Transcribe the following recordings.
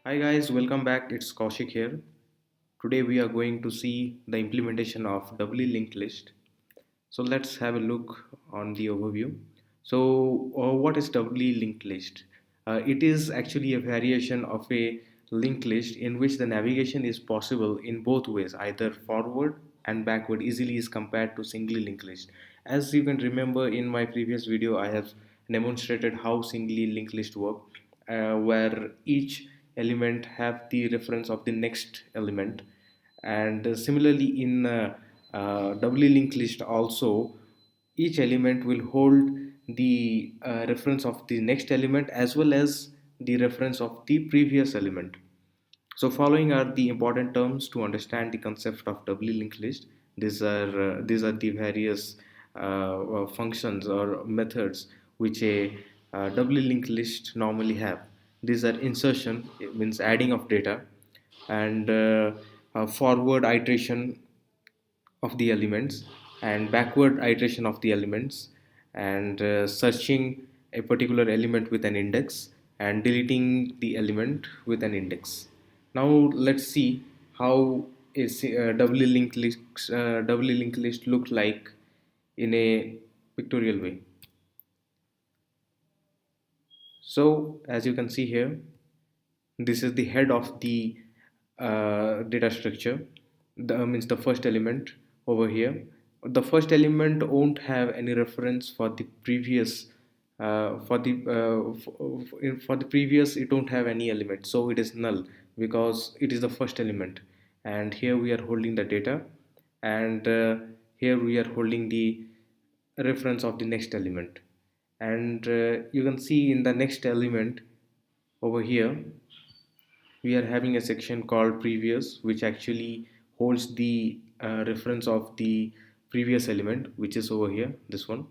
Hi guys, welcome back. It's Kaushik here. Today we are going to see the implementation of doubly linked list. So let's have a look on the overview. What is doubly linked list? It is actually a variation of a linked list in which the navigation is possible in both ways, either forward and backward easily is compared to singly linked list. As you can remember in my previous video, I have demonstrated how singly linked list work, where each element have the reference of the next element, and similarly in doubly linked list also each element will hold the reference of the next element as well as the reference of the previous element. So following are the important terms to understand the concept of doubly linked list. These are the various functions or methods which a doubly linked list normally have. These are insertion, it means adding of data, and forward iteration of the elements, and backward iteration of the elements, and searching a particular element with an index and deleting the element with an index. Now let's see how a doubly linked list look like in a pictorial way. So as you can see here, this is the head of the data structure. The means the first element over here. The first element won't have any reference for the previous. For the previous, it don't have any element, so it is null because it is the first element. And here we are holding the data, and here we are holding the reference of the next element. And you can see in the next element over here we are having a section called previous, which actually holds the reference of the previous element, which is over here, this one,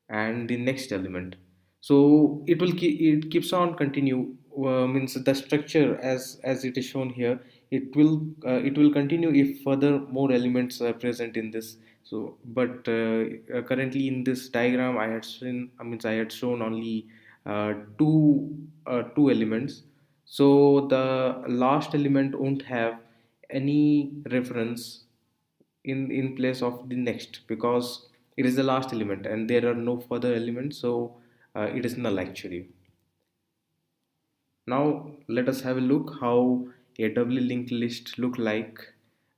and the next element. So it keeps on continue, means the structure as it is shown here, it will continue if further more elements are present in this. So but currently in this diagram I had seen, I had shown only two elements. So the last element won't have any reference in place of the next because it is the last element and there are no further elements, so it is null actually. Now let us have a look how a doubly linked list look like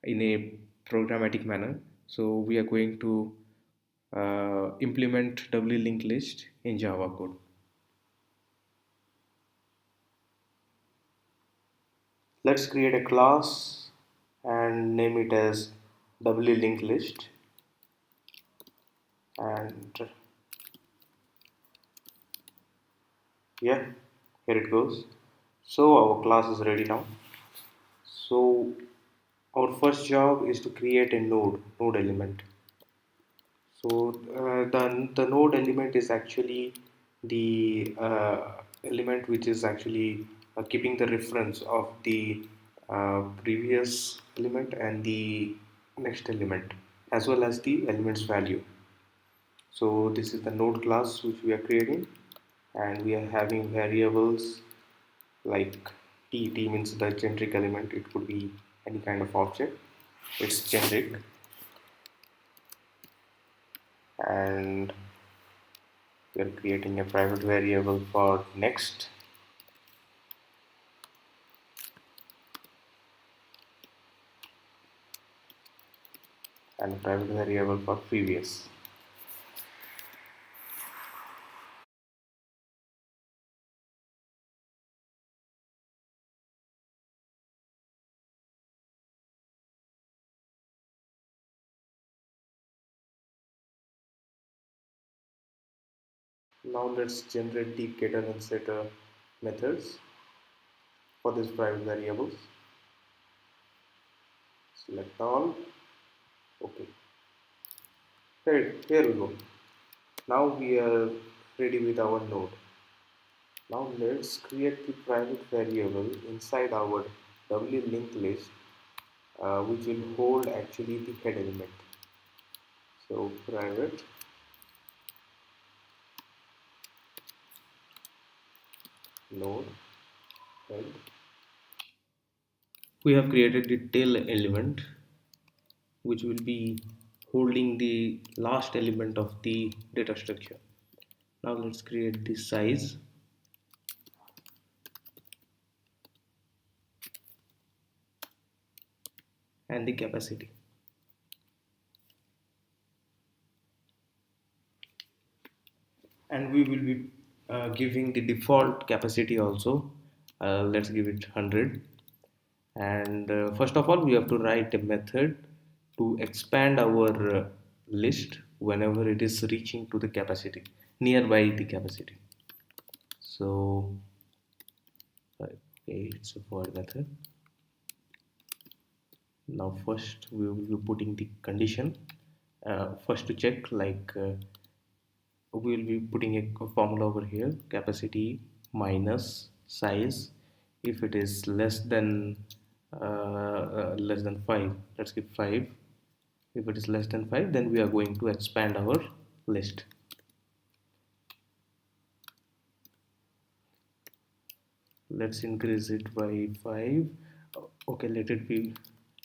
in a programmatic manner. So we are going to implement doubly linked list in Java code. Let's create a class and name it as doubly linked list, and yeah, here it goes. So our class is ready now. So our first job is to create a node element. So the node element is actually the element which is actually keeping the reference of the previous element and the next element as well as the element's value. So this is the node class which we are creating, and we are having variables like t means the generic element. It could be any kind of object, it's generic. And we are creating a private variable for next, and a private variable for previous. Now let's generate the getter and setter methods for these private variables. Select all. Okay, here we go. Now we are ready with our node. Now let's create the private variable inside our doubly linked list, which will hold actually the head element. So private node head We have created the tail element which will be holding the last element of the data structure. Now let's create the size and the capacity. And we will be giving the default capacity also. Let's give it 100. And first of all, we have to write a method to expand our list whenever it is reaching to the capacity, nearby the capacity. So, okay, it's a void method. Now, first we will be putting the condition. First to check, we will be putting a formula over here: capacity minus size. If it is less than 5, let's give 5. If it is less than 5, then we are going to expand our list. Let's increase it by 5. Okay, let it be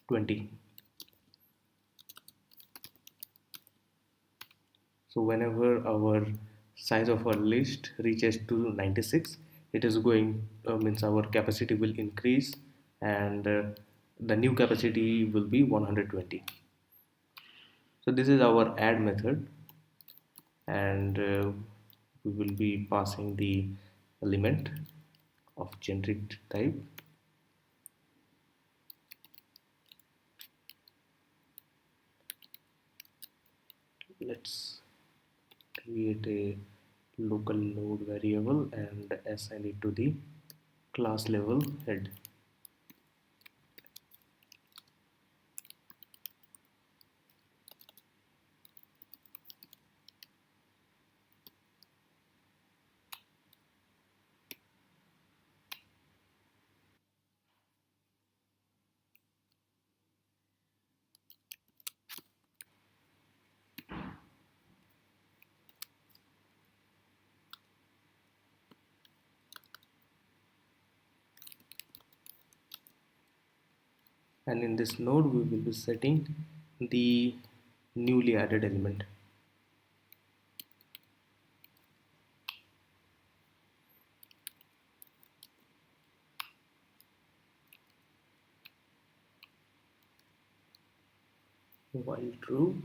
20. So whenever our size of our list reaches to 96, it is going means our capacity will increase, and the new capacity will be 120. So this is our add method, and we will be passing the element of generic type. Let's create a local node variable and assign it to the class level head. And in this node we will be setting the newly added element. While true,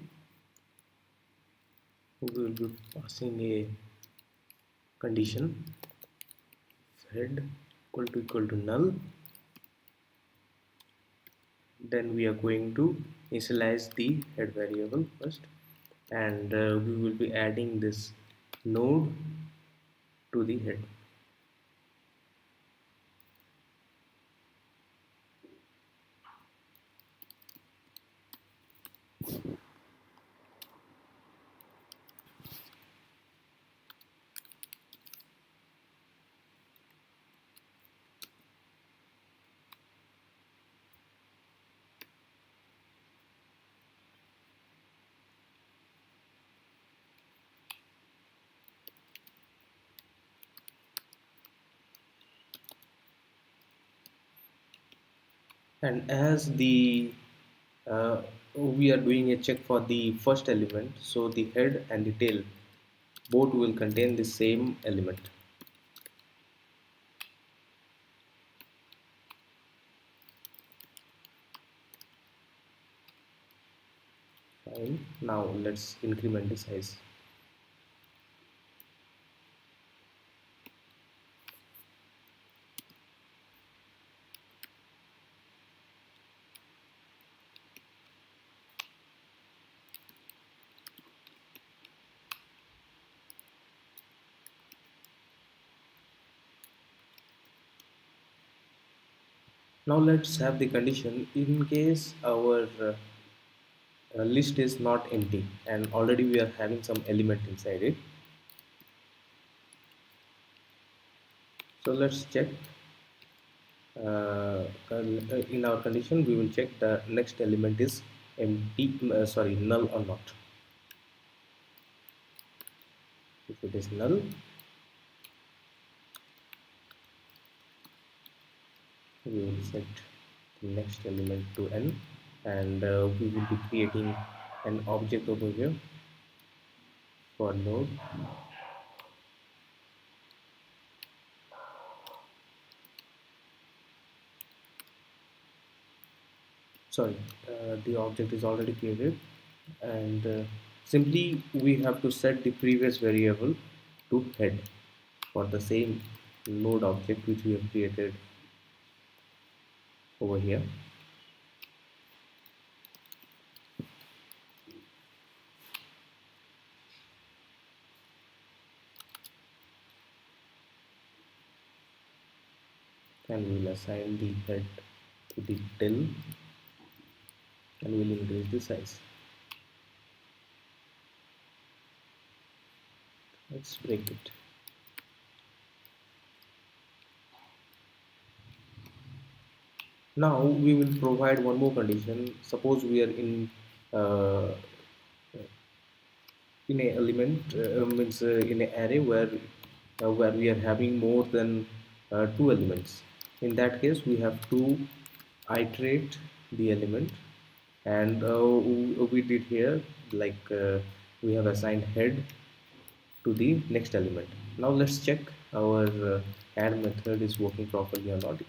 we will be passing a condition head equal to null. Then we are going to initialize the head variable first, and we will be adding this node to the head. And as the we are doing a check for the first element, so the head and the tail both will contain the same element. Fine. Now let's increment the size. Now let's have the condition in case our list is not empty and already we are having some element inside it. So let's check. In our condition we will check the next element is empty, sorry, null or not. If it is null, we will set the next element to n, and we will be creating an object over here for node. Sorry, the object is already created, and simply we have to set the previous variable to head for the same node object which we have created over here. And we'll assign the head to the 10, and we'll increase the size. Let's break it. Now we will provide one more condition. Suppose we are uh, in a element means in an array where we are having more than two elements. In that case, we have to iterate the element, and we did here like we have assigned head to the next element. Now let's check our add method is working properly or not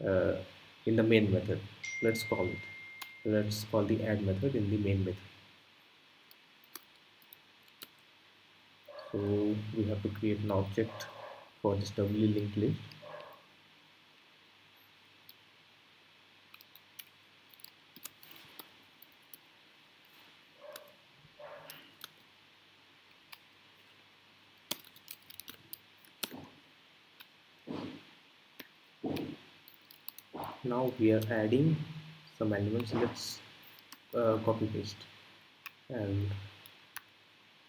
uh, in the main method. Let's call it. Let's call the add method in the main method. So we have to create an object for this doubly linked list. Now we are adding some elements. Let's copy paste, and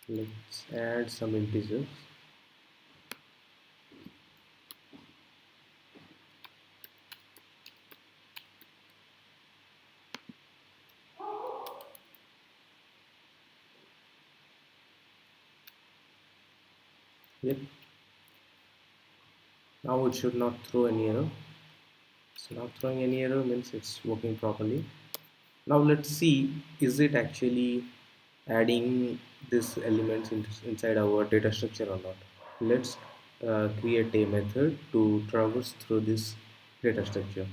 let's add some integers. Yep. Now it should not throw any error. It's not throwing any error, means it's working properly. Now let's see, is it actually adding these elements inside our data structure or not. Let's create a method to traverse through this data structure.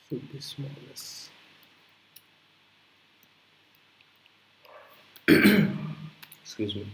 Should be smallest. Excuse me.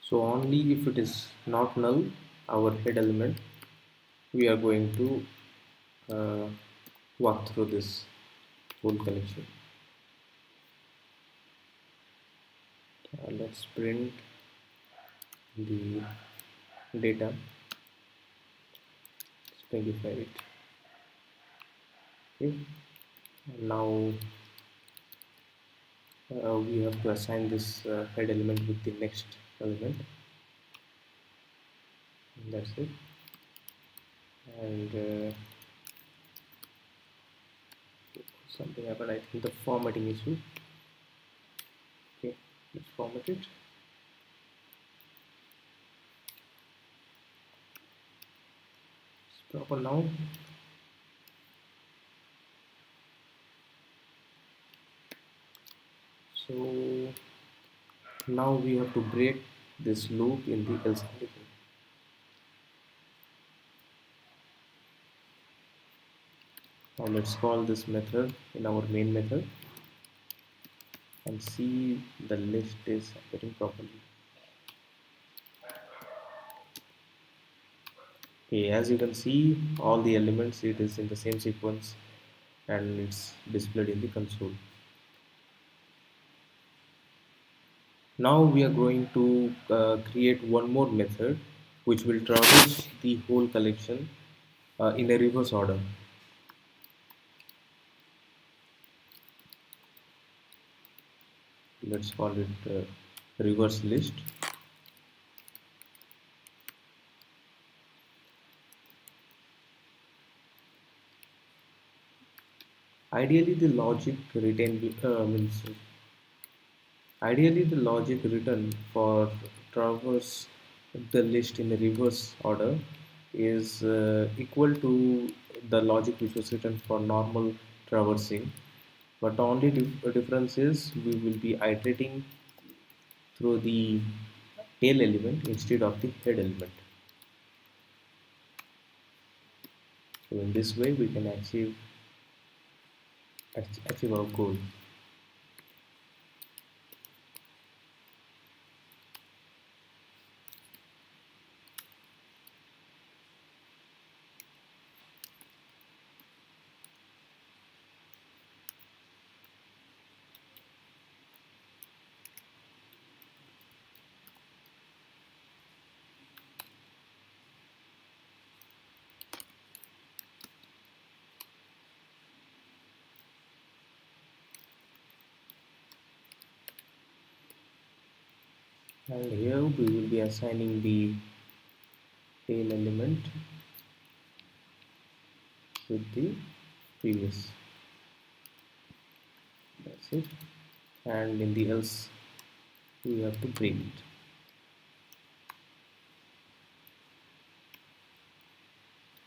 So only if it is not null, our head element, we are going to walk through this whole connection. Let's print the data, specify it. Okay. Now we have to assign this head element with the next element. And that's it. And something happened. I think the formatting issue. Okay, let's format it. It's proper now. So Now we have to break this loop in the else condition. Now let's call this method in our main method and see the list is appearing properly. Okay, as you can see, all the elements it is in the same sequence and it's displayed in the console. Now we are going to create one more method which will traverse the whole collection in a reverse order. Let's call it reverse list. Ideally, the logic written means ideally the logic written for traverse the list in the reverse order is equal to the logic which was written for normal traversing. But the only difference is we will be iterating through the tail element instead of the head element. So in this way we can achieve our goal. And here we will be assigning the tail element with the previous. That's it. And in the else we have to break it.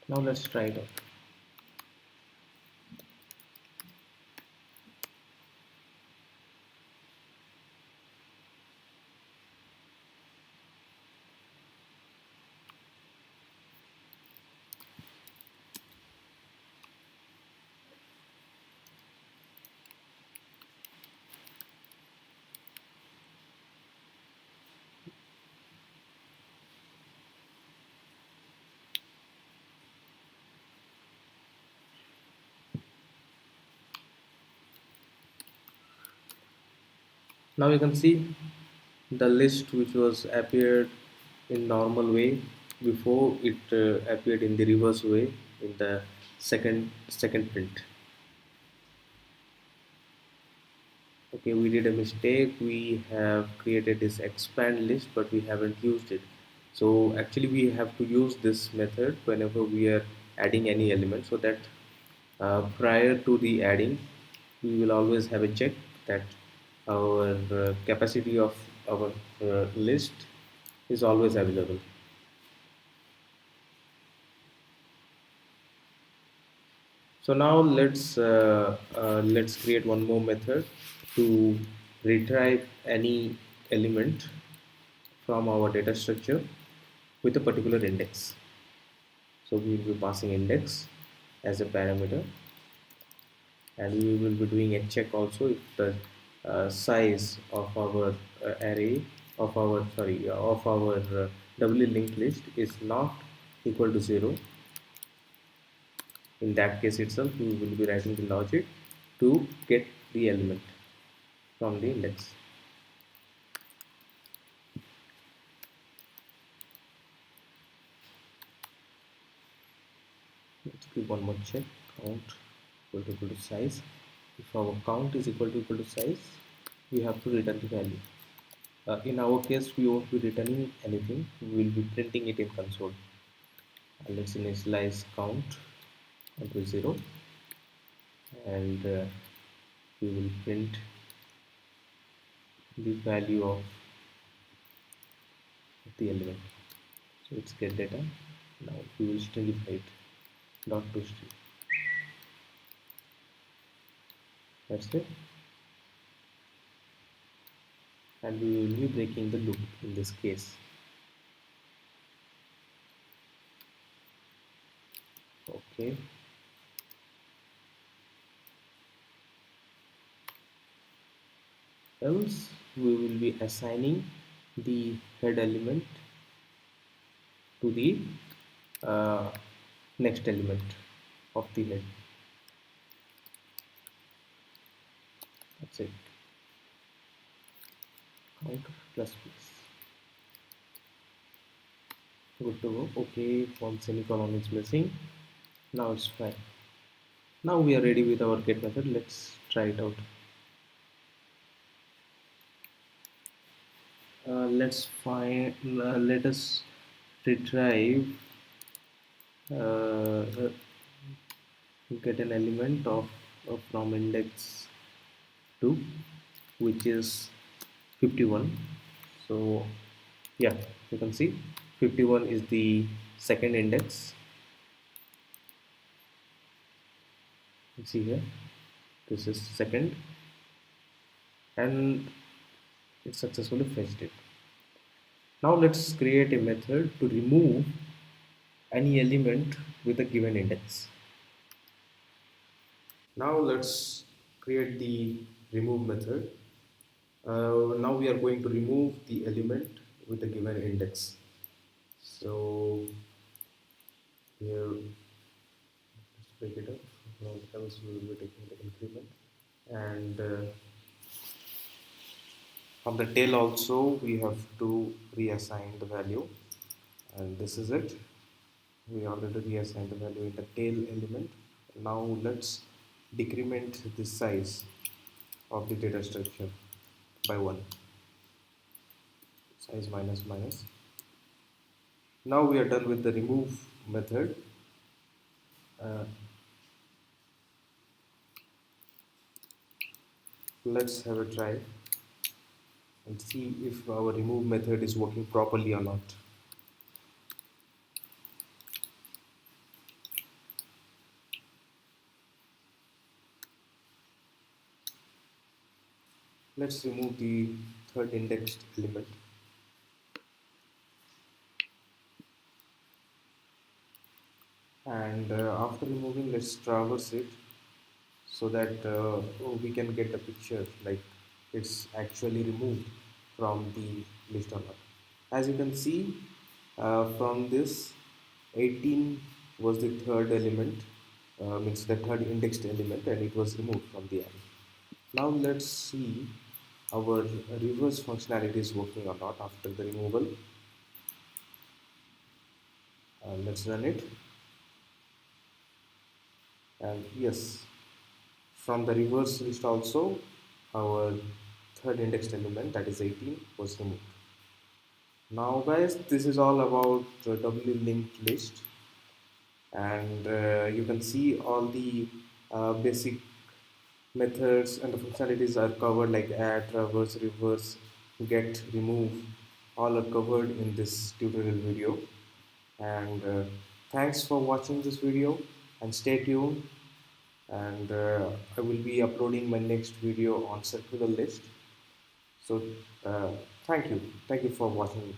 Now let's try it out. Now you can see the list which was appeared in normal way before it appeared in the reverse way in the second print. Okay, we did a mistake. We have created this expand list, but we haven't used it. So actually, we have to use this method whenever we are adding any element, so that prior to the adding, we will always have a check that our capacity of our list is always available. So now let's create one more method to retrieve any element from our data structure with a particular index. So we will be passing index as a parameter, and we will be doing a check also if the size of our array of our doubly linked list is not equal to 0. In that case itself, we will be writing the logic to get the element from the index. Let's give one more check. Count equal to size. If our count is equal to size, we have to return the value. In our case, we won't be returning anything. We will be printing it in console. Let's initialize count to 0, and we will print the value of the element. So it's get data. Now we will stringify it. Dot to string. That's it. and we will be breaking the loop in this case. Okay, else we will be assigning the head element to the uh, next element of the head. That's it. Count plus plus. Good to go. Okay, one semicolon is missing. Now it's fine. Now we are ready with our get method. Let's try it out. Let's find. Let us retrieve. Uh, get an element of from index 2, which is 51. So yeah, you can see 51 is the second index. You see here, this is second, and it successfully fetched it. Now let's create a method to remove any element with a given index. Now let's create the remove method. Now we are going to remove the element with a given index. So here, let's break it up. Now else we will be taking the increment, and from the tail also we have to reassign the value, and this is it. We already reassigned the value in the tail element. Now let's decrement the size of the data structure by 1. Size minus minus. Now we are done with the remove method. uh, let's have a try and see if our remove method is working properly or not. Let's remove the third indexed element, and after removing, let's traverse it so that we can get the picture like it's actually removed from the list or not. As you can see, from this 18 was the third element, means the third indexed element, and it was removed from the array. Now let's see our reverse functionality is working or not after the removal. Let's run it, and yes, from the reverse list also our third indexed element, that is 18, was removed. Now guys, this is all about the doubly linked list, and you can see all the basic methods and the functionalities are covered, like add, traverse, reverse, get, remove, all are covered in this tutorial video. And thanks for watching this video, and stay tuned, and I will be uploading my next video on circular list. So uh, thank you for watching.